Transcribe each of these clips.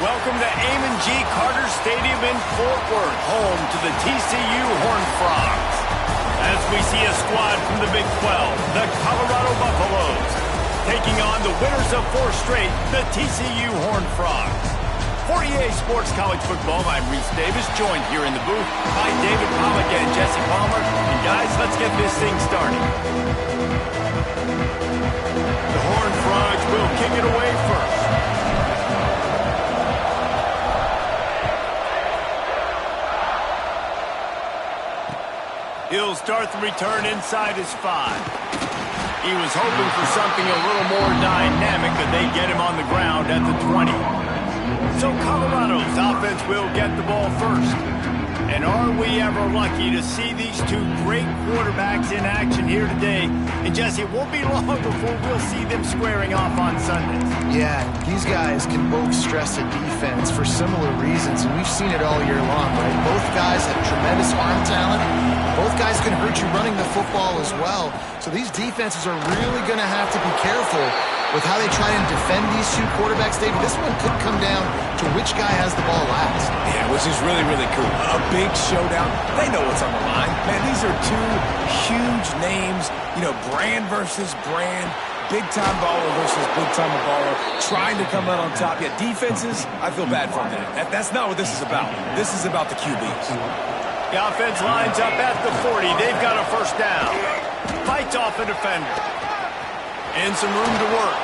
Welcome to Amon G. Carter Stadium in Fort Worth, home to the TCU Horned Frogs. As we see a squad from the Big 12, the Colorado Buffaloes, taking on the winners of 4 straight, the TCU Horned Frogs. For EA Sports College Football, I'm Reese Davis, joined here in the booth by David Pollack and Jesse Palmer. And guys, let's get this thing started. The Horned Frogs will kick it away first. He'll start the return inside his 5. He was hoping for something a little more dynamic, but they get him on the ground at the 20. So Colorado's offense will get the ball first. And are we ever lucky to see these 2 great quarterbacks in action here today? And Jesse, it won't be long before we'll see them squaring off on Sundays. Yeah, these guys can both stress a defense for similar reasons, and we've seen it all year long, right? Both guys have tremendous arm talent. Both guys can hurt you running the football as well. So these defenses are really going to have to be careful with how they try and defend these 2 quarterbacks. David, this one could come down to which guy has the ball last. Yeah, which is really, really cool. A big showdown. They know what's on the line. Man, these are 2 huge names. You know, brand versus brand. Big-time baller versus big-time baller. Trying to come out on top. Yeah, defenses, I feel bad for them. That's not what this is about. This is about the QBs. The offense lines up at the 40. They've got a first down. Fights off a defender. And some room to work.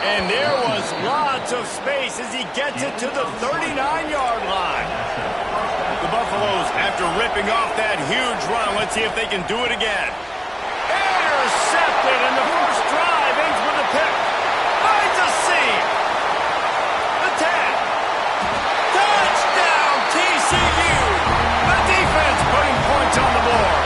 And there was lots of space as he gets it to the 39-yard line. The Buffaloes, after ripping off that huge run, let's see if they can do it again. Intercepted, and the first drive ends with a pick. Finds a seam. The 10. Touchdown, TCU. The defense putting points on the board.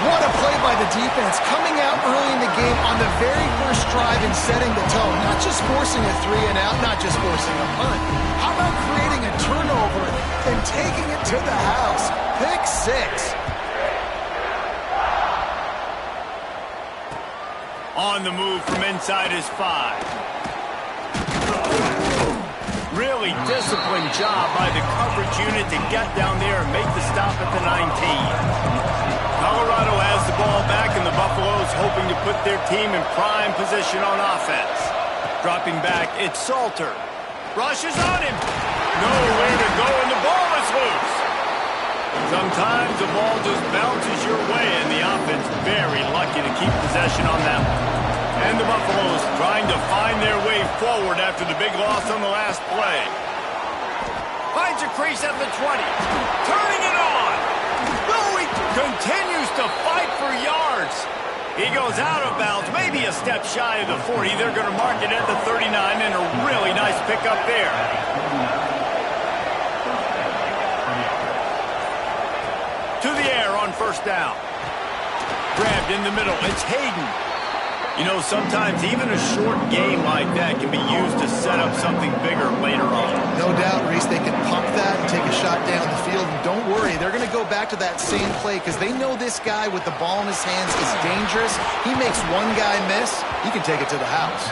What a play by the defense, coming out early in the game on the very first drive and setting the tone. Not just forcing a 3-and-out, not just forcing a punt. How about creating a turnover and taking it to the house? Pick 6. On the move from inside his 5. Really disciplined job by the coverage unit to get down there and make the stop at the 19. Colorado has the ball back, and the Buffaloes hoping to put their team in prime position on offense. Dropping back, it's Salter. Rushes on him. Nowhere to go, and the ball is loose. Sometimes the ball just bounces your way, and the offense very lucky to keep possession on that one. And the Buffaloes trying to find their way forward after the big loss on the last play. Finds a crease at the 20. Turning it on. He continues to fight for yards. He goes out of bounds, maybe a step shy of the 40. They're going to mark it at the 39, and a really nice pickup there. To the air on first down. Grabbed in the middle. It's Hayden. You know, sometimes even a short game like that can be used to set up something bigger later on. No doubt, Reese, they can pump that and take a shot down the field. And don't worry, they're going to go back to that same play because they know this guy with the ball in his hands is dangerous. He makes one guy miss, he can take it to the house.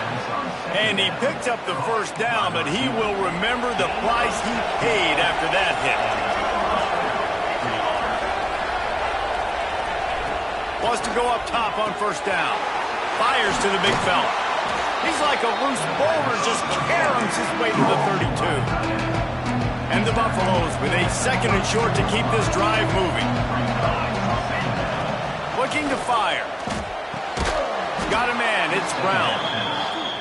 And he picked up the first down, but he will remember the price he paid after that hit. Wants to go up top on first down. Fires to the big fella. He's like a loose boulder, just caroms his way to the 32. And the Buffaloes with a 2nd and short to keep this drive moving. Looking to fire. Got a man, it's Brown.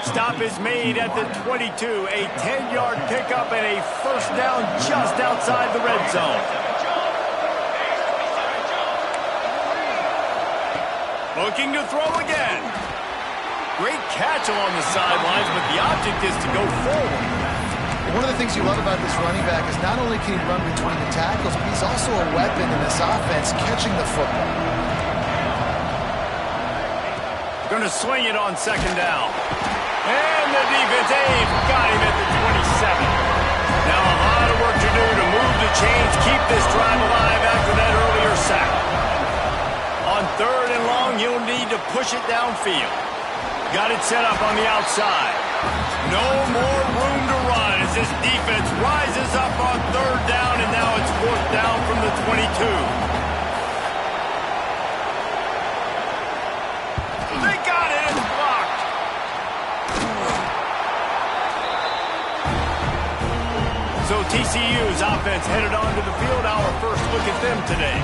Stop is made at the 22. A 10-yard pickup and a first down just outside the red zone. Looking to throw again. Great catch along the sidelines, but the object is to go forward. One of the things you love about this running back is not only can he run between the tackles, but he's also a weapon in this offense, catching the football. Going to swing it on 2nd down. And the defense, got him at the 27. Now a lot of work to do to move the chains, keep this drive alive after that earlier sack. On 3rd and long, you'll need to push it downfield. Got it set up on the outside. No more room to run as this defense rises up on third down, and now it's fourth down from the 22. They got it. It's blocked. So TCU's offense headed onto the field. Our first look at them today.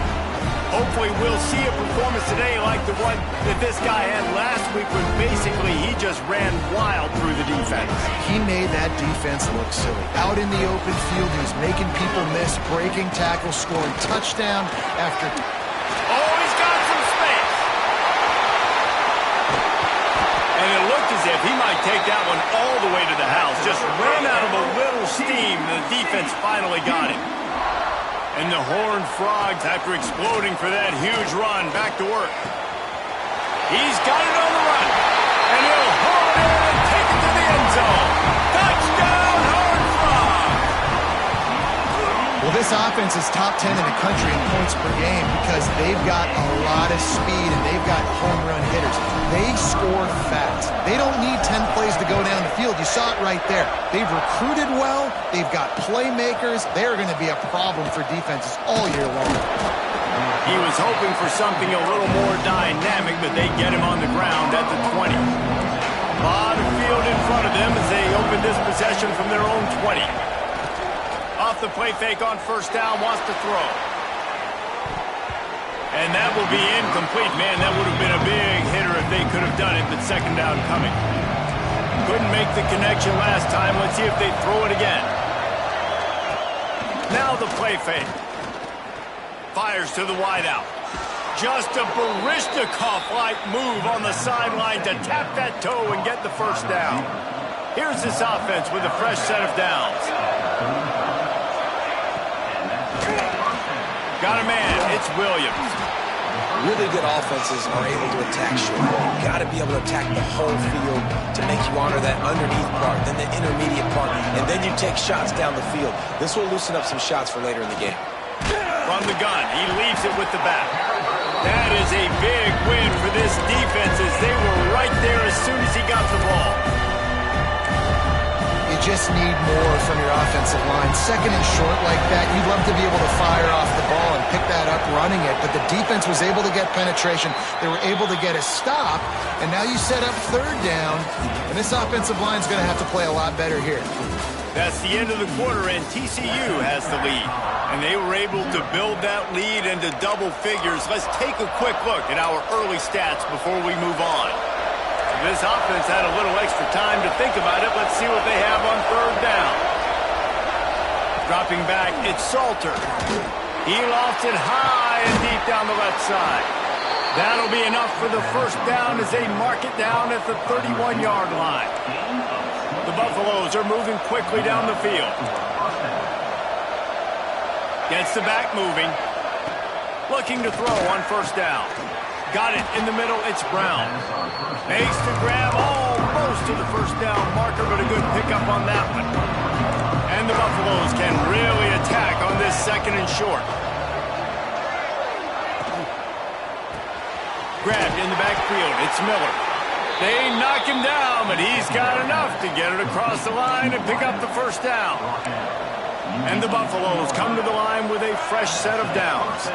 Hopefully we'll see a performance today like the one that this guy had last week when basically he just ran wild through the defense. He made that defense look silly. Out in the open field, he was making people miss, breaking tackles, scoring touchdown after... Oh, he's got some space. And it looked as if he might take that one all the way to the house. Just ran out of a little steam, and the defense finally got him. And the Horned Frogs, after exploding for that huge run, back to work. He's got it on the run. And he'll hold it in and take it to the end zone. Touchdown, Horned Frogs! Well, this offense is top 10 in the country in points per game because they've got a lot of speed and they've got home run hitters. They score fast. They don't need 10 plays to go down the field. You saw it right there. They've recruited well. They've got playmakers. They're going to be a problem for defenses all year long. He was hoping for something a little more dynamic, but they get him on the ground at the 20. A lot of field in front of them as they open this possession from their own 20. Off the play fake on first down, wants to throw. And that will be incomplete. Man, that would have been a big hitter if they could have done it, but second down coming. Couldn't make the connection last time. Let's see if they throw it again. Now the play fake. Fires to the wideout. Just a Baryshnikov-like move on the sideline to tap that toe and get the first down. Here's this offense with a fresh set of downs. Got a man. It's Williams. Really good offenses are able to attack short ball. You've got to be able to attack the whole field to make you honor that underneath part, then the intermediate part, and then you take shots down the field. This will loosen up some shots for later in the game. From the gun, he leaves it with the back. That is a big win for this defense as they were right there as soon as he got the ball. You just need more from your offensive line. Second and short like that, you'd love to be able to fire off the ball and pick that up running it, but the defense was able to get penetration. They were able to get a stop, and now you set up third down, and this offensive line is going to have to play a lot better here. That's the end of the quarter, and TCU has the lead. And they were able to build that lead into double figures. Let's take a quick look at our early stats before we move on. This offense had a little extra time to think about it. Let's see what they have on third down. Dropping back, it's Salter. He lofts it high and deep down the left side. That'll be enough for the first down as they mark it down at the 31-yard line. The Buffaloes are moving quickly down the field. Gets the back moving. Looking to throw on first down. Got it in the middle, it's Brown. Makes the grab almost to the first down marker, but a good pickup on that one. And the Buffaloes can really attack on this second and short. Grabbed in the backfield, it's Miller. They knock him down, but he's got enough to get it across the line and pick up the first down. And the Buffaloes come to the line with a fresh set of downs.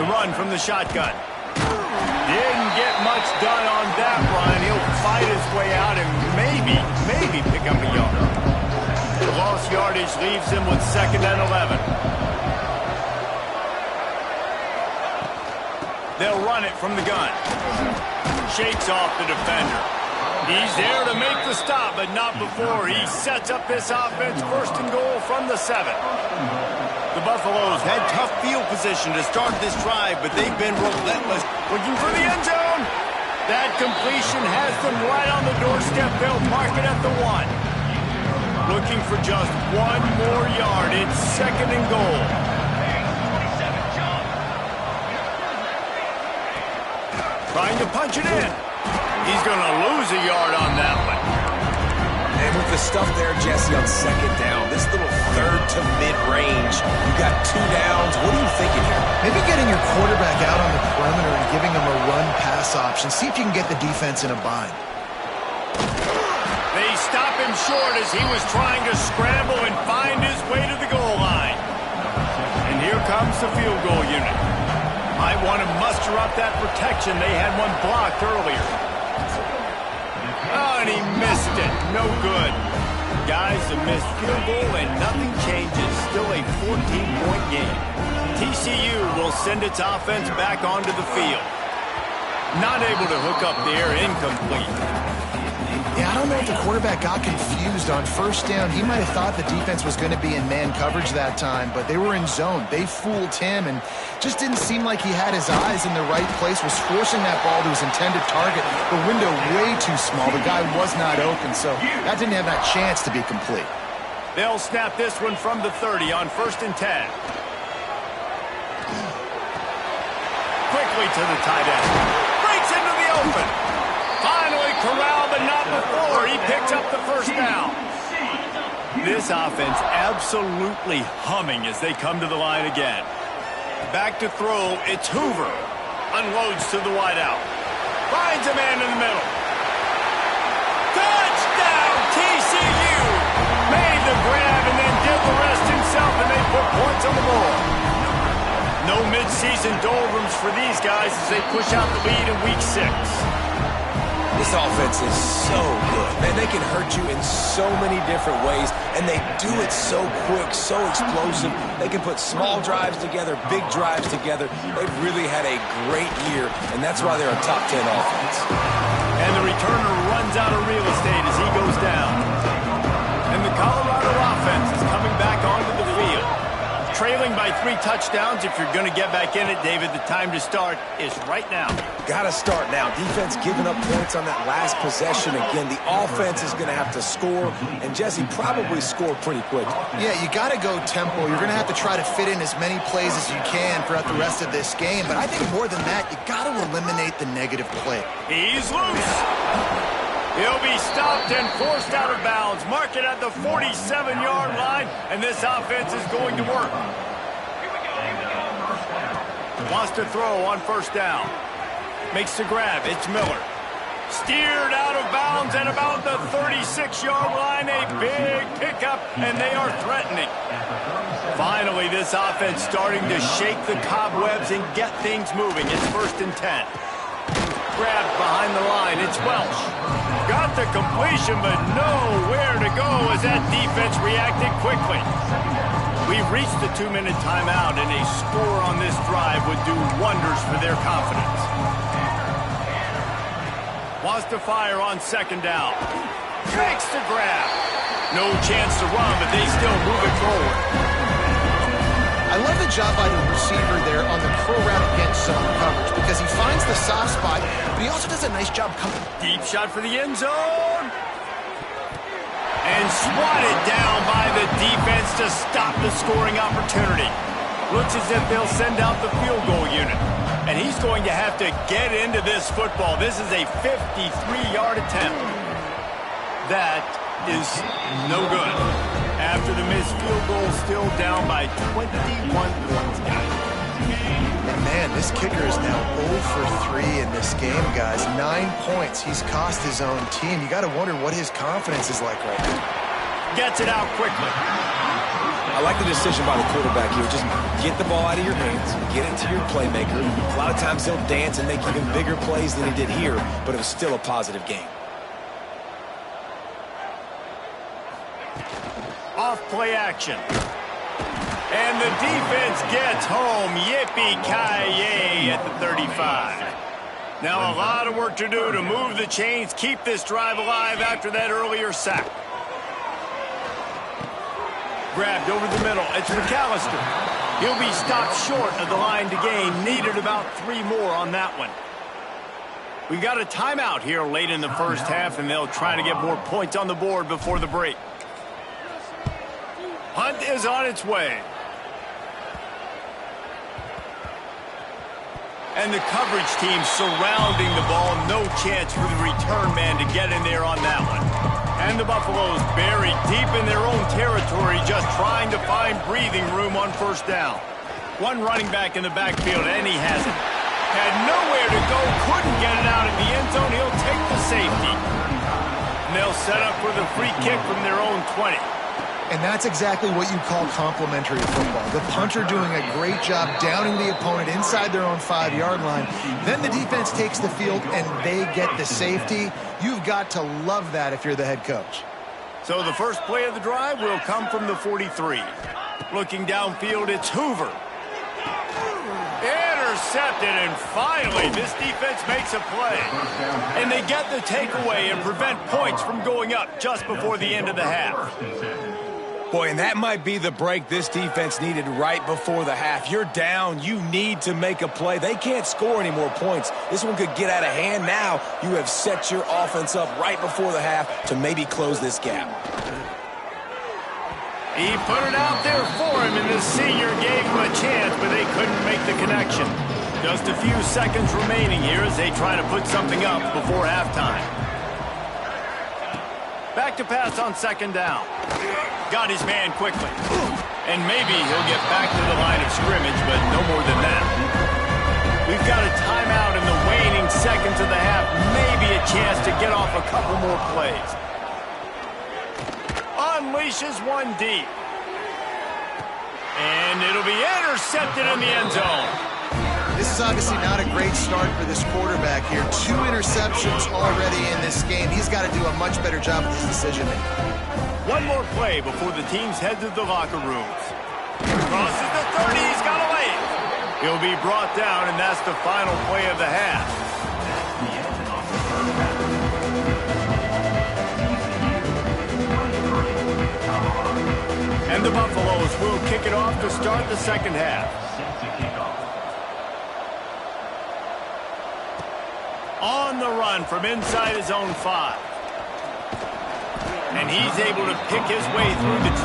The run from the shotgun. Didn't get much done on that run. He'll fight his way out and maybe pick up a yard. The lost yardage leaves him with second and 11. They'll run it from the gun. Shakes off the defender. He's there to make the stop, but not before he sets up this offense first and goal from the 7. The Buffaloes had tough field position to start this drive, but they've been relentless. Looking for the end zone. That completion has them right on the doorstep. They'll mark it at the 1. Looking for just one more yard. It's second and goal. Trying to punch it in. He's going to lose a yard on that one. And with the stuff there, Jesse, on second down, this little third to mid-range, you got 2 downs. What are you thinking here? Maybe getting your quarterback out on the perimeter and giving him a run-pass option. See if you can get the defense in a bind. They stop him short as he was trying to scramble and find his way to the goal line. And here comes the field goal unit. Might want to muster up that protection. They had one blocked earlier. Oh, and he missed it. No good. Guys, a missed field goal and nothing changes. Still a 14-point game. TCU will send its offense back onto the field. Not able to hook up there, incomplete. Yeah, I don't know if the quarterback got confused on first down. He might have thought the defense was going to be in man coverage that time, but they were in zone. They fooled him and just didn't seem like he had his eyes in the right place, was forcing that ball to his intended target. The window way too small. The guy was not open, so that didn't have that chance to be complete. They'll snap this one from the 30 on 1st and 10. Quickly to the tight end. Breaks into the open. Finally corralled, but not before. He picked up the first down. This offense absolutely humming as they come to the line again. Back to throw. It's Hoover. Unloads to the wideout. Finds a man in the middle. Touchdown, TCU! Made the grab and then did the rest himself, and they put points on the board. No midseason doldrums for these guys as they push out the lead in Week 6. This offense is so good. Man, they can hurt you in so many different ways, and they do it so quick, so explosive. They can put small drives together, big drives together. They've really had a great year, and that's why they're a top 10 offense. And the returner runs out of real estate as he goes down. And the Colorado offense is coming back onto the field. Trailing by 3 touchdowns. If you're going to get back in it, David, the time to start is right now. Got to start now. Defense giving up points on that last possession. Again, the offense is going to have to score, and Jesse probably score pretty quick. Yeah, you got to go tempo. You're going to have to try to fit in as many plays as you can throughout the rest of this game. But I think more than that, you got to eliminate the negative play. He's loose. He'll be stopped and forced out of bounds. Mark it at the 47-yard line, and this offense is going to work. Wants to throw on 1st down. Makes the grab. It's Miller. Steered out of bounds at about the 36-yard line. A big pickup, and they are threatening. Finally, this offense starting to shake the cobwebs and get things moving. It's 1st and 10. Grabbed behind the line. It's Welch. Got the completion, but nowhere to go as that defense reacted quickly. We've reached the 2-minute timeout, and a score on this drive would do wonders for their confidence. Wants to fire on 2nd down. Makes the grab. No chance to run, but they still move it forward. I love the job by the receiver there on the curl route against zone coverage because he finds the soft spot, but he also does a nice job coming. Deep shot for the end zone. And swatted down by the defense to stop the scoring opportunity. Looks as if they'll send out the field goal unit. And he's going to have to get into this football. This is a 53-yard attempt. That is no good. After the missed field goal, still down by 21 points, guys. Man, this kicker is now 0 for 3 in this game, guys. 9 points. He's cost his own team. You got to wonder what his confidence is like right now. Gets it out quickly. I like the decision by the quarterback here. Just get the ball out of your hands, get it to your playmaker. A lot of times he'll dance and make even bigger plays than he did here, but it was still a positive game. Off play action. And the defense gets home. Yippee-ki-yay at the 35. Now a lot of work to do to move the chains, keep this drive alive after that earlier sack. Grabbed over the middle. It's McAllister. He'll be stopped short of the line to gain. Needed about 3 more on that one. We've got a timeout here late in the first half, and they'll try to get more points on the board before the break. Hunt is on its way. And the coverage team surrounding the ball. No chance for the return man to get in there on that one. And the Buffaloes buried deep in their own territory, just trying to find breathing room on 1st down. One running back in the backfield, and he has it. Had nowhere to go, couldn't get it out of the end zone. He'll take the safety. And they'll set up for the free kick from their own 20. And that's exactly what you call complementary football. The punter doing a great job downing the opponent inside their own 5-yard line. Then the defense takes the field and they get the safety. You've got to love that if you're the head coach. So the first play of the drive will come from the 43. Looking downfield, it's Hoover. Intercepted, and finally this defense makes a play. And they get the takeaway and prevent points from going up just before the end of the half. Boy, and that might be the break this defense needed right before the half. You're down. You need to make a play. They can't score any more points. This one could get out of hand now. You have set your offense up right before the half to maybe close this gap. He put it out there for him, and the senior gave him a chance, but they couldn't make the connection. Just a few seconds remaining here as they try to put something up before halftime. Back to pass on second down. Got his man quickly. And maybe he'll get back to the line of scrimmage, but no more than that. We've got a timeout in the waning seconds of the half. Maybe a chance to get off a couple more plays. Unleashes one deep. And it'll be intercepted in the end zone. This is obviously not a great start for this quarterback here. 2 interceptions already in this game. He's got to do a much better job with his decision-making. One more play before the teams head to the locker rooms. Crosses the 30, he's got a lane. He'll be brought down, and that's the final play of the half. And the Buffaloes will kick it off to start the second half. On the run from inside his own 5. And he's able to pick his way through the